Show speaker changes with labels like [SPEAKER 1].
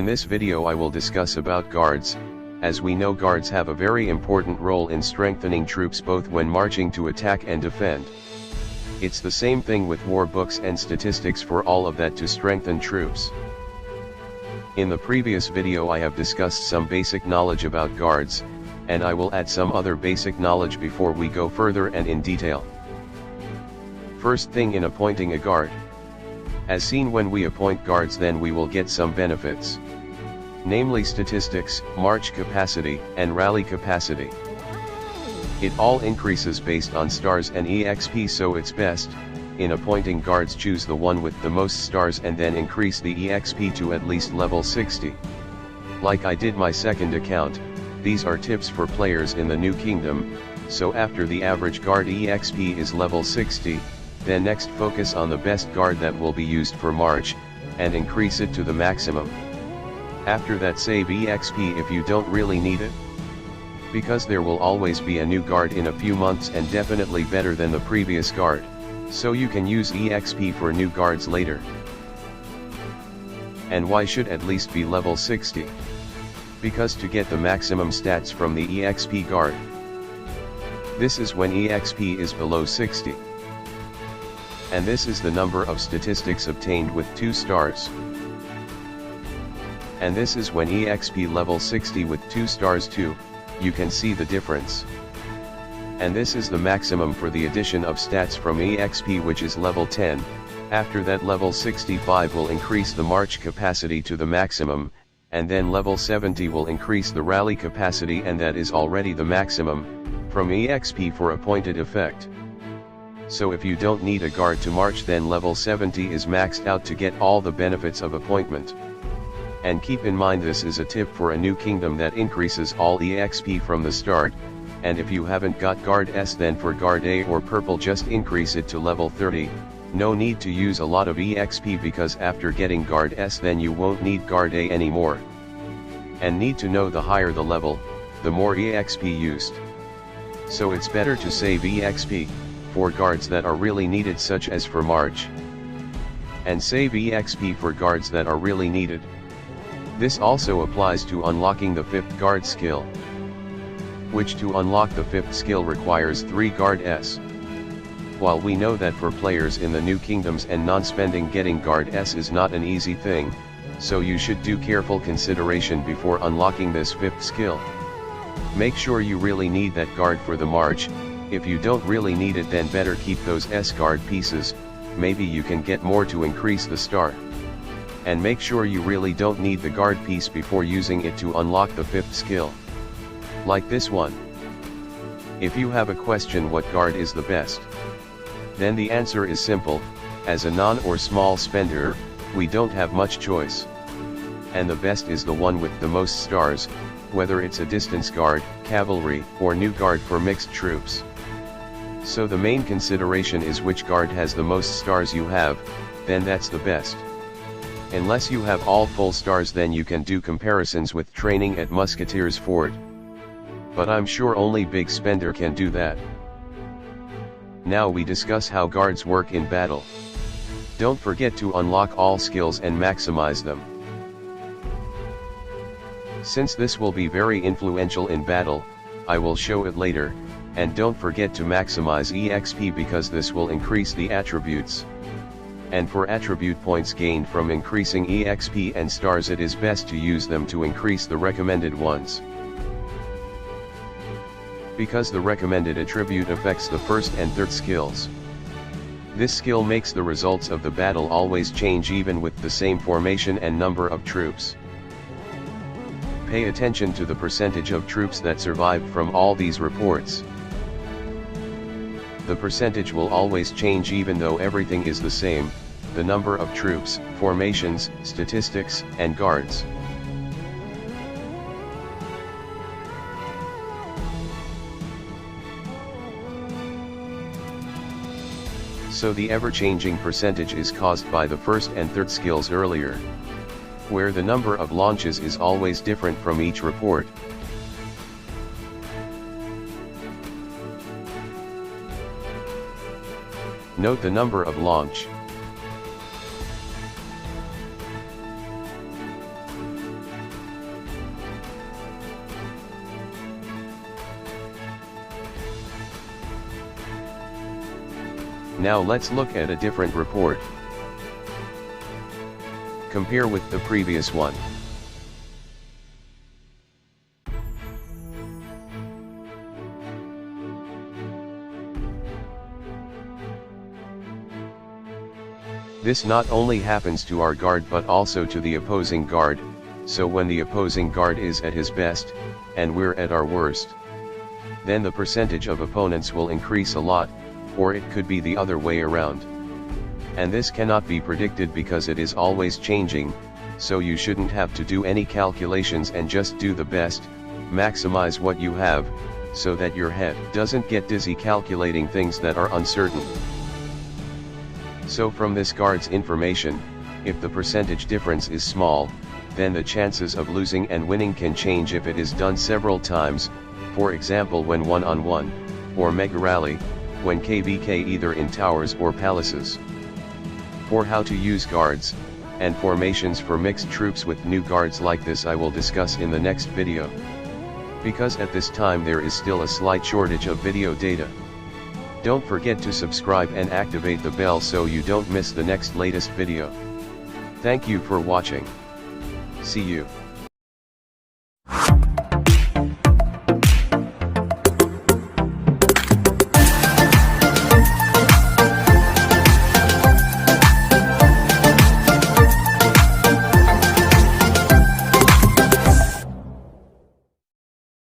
[SPEAKER 1] this video I will discuss about guards. As we know, guards have a very important role in strengthening troops both when marching to attack and defend. It's the same thing with war books and statistics for all of that to strengthen troops. In the previous video I have discussed some basic knowledge about guards, and I will add some other basic knowledge before we go further and in detail. First thing, in appointing a guard. As seen, when we appoint guards, then we will get some benefits. Namely statistics, march capacity, and rally capacity. It all increases based on stars and EXP, so it's best, in appointing guards, choose the one with the most stars and then increase the EXP to at least level 60. Like I did my second account, these are tips for players in the New Kingdom. So after the average guard EXP is level 60, then next focus on the best guard that will be used for march, and increase it to the maximum. After that, save EXP if you don't really need it. Because there will always be a new guard in a few months and definitely better than the previous guard, so you can use EXP for new guards later. And why should at least be level 60? Because to get the maximum stats from the EXP guard. This is when EXP is below 60. And this is the number of statistics obtained with 2 stars. And this is when EXP level 60 with 2 stars too. You can see the difference. And this is the maximum for the addition of stats from EXP, which is level 10. After that, level 65 will increase the march capacity to the maximum, and then level 70 will increase the rally capacity, and that is already the maximum from EXP for appointed effect. So if you don't need a guard to march, then level 70 is maxed out to get all the benefits of appointment. And keep in mind, this is a tip for a new kingdom that increases all EXP from the start, and if you haven't got guard S, then for guard A or purple just increase it to level 30, no need to use a lot of EXP, because after getting guard S then you won't need guard A anymore. And need to know, the higher the level, the more EXP used. So it's better to save EXP for guards that are really needed, such as for march. And save EXP for guards that are really needed. This also applies to unlocking the 5th guard skill, which to unlock the 5th skill requires 3 guard S. While we know that for players in the New Kingdoms and non-spending, getting guard S is not an easy thing, so you should do careful consideration before unlocking this 5th skill. Make sure you really need that guard for the march. If you don't really need it, then better keep those S guard pieces, maybe you can get more to increase the star. And make sure you really don't need the guard piece before using it to unlock the 5th skill. Like this one. If you have a question what guard is the best, then the answer is simple. As a non or small spender, we don't have much choice. And the best is the one with the most stars, whether it's a distance guard, cavalry, or new guard for mixed troops. So the main consideration is which guard has the most stars you have, then that's the best. Unless you have all full stars, then you can do comparisons with training at Musketeers Fort. But I'm sure only big spender can do that. Now we discuss how guards work in battle. Don't forget to unlock all skills and maximize them. Since this will be very influential in battle, I will show it later, and don't forget to maximize EXP, because this will increase the attributes. And for attribute points gained from increasing EXP and stars, it is best to use them to increase the recommended ones. Because the recommended attribute affects the 1st and 3rd skills. This skill makes the results of the battle always change, even with the same formation and number of troops. Pay attention to the percentage of troops that survived from all these reports. The percentage will always change even though everything is the same, the number of troops, formations, statistics, and guards. So the ever-changing percentage is caused by the 1st and 3rd skills earlier, where the number of launches is always different from each report. Note the number of launch. Now let's look at a different report. Compare with the previous one. This not only happens to our guard but also to the opposing guard, so when the opposing guard is at his best, and we're at our worst, then the percentage of opponents will increase a lot, or it could be the other way around. And this cannot be predicted because it is always changing, so you shouldn't have to do any calculations and just do the best, maximize what you have, so that your head doesn't get dizzy calculating things that are uncertain. So from this guard's information, if the percentage difference is small, then the chances of losing and winning can change if it is done several times, for example when one-on-one, or mega rally, when KVK either in towers or palaces. For how to use guards, and formations for mixed troops with new guards like this I will discuss in the next video. Because at this time there is still a slight shortage of video data. Don't forget to subscribe and activate the bell so you don't miss the next latest video. Thank you for watching. See you.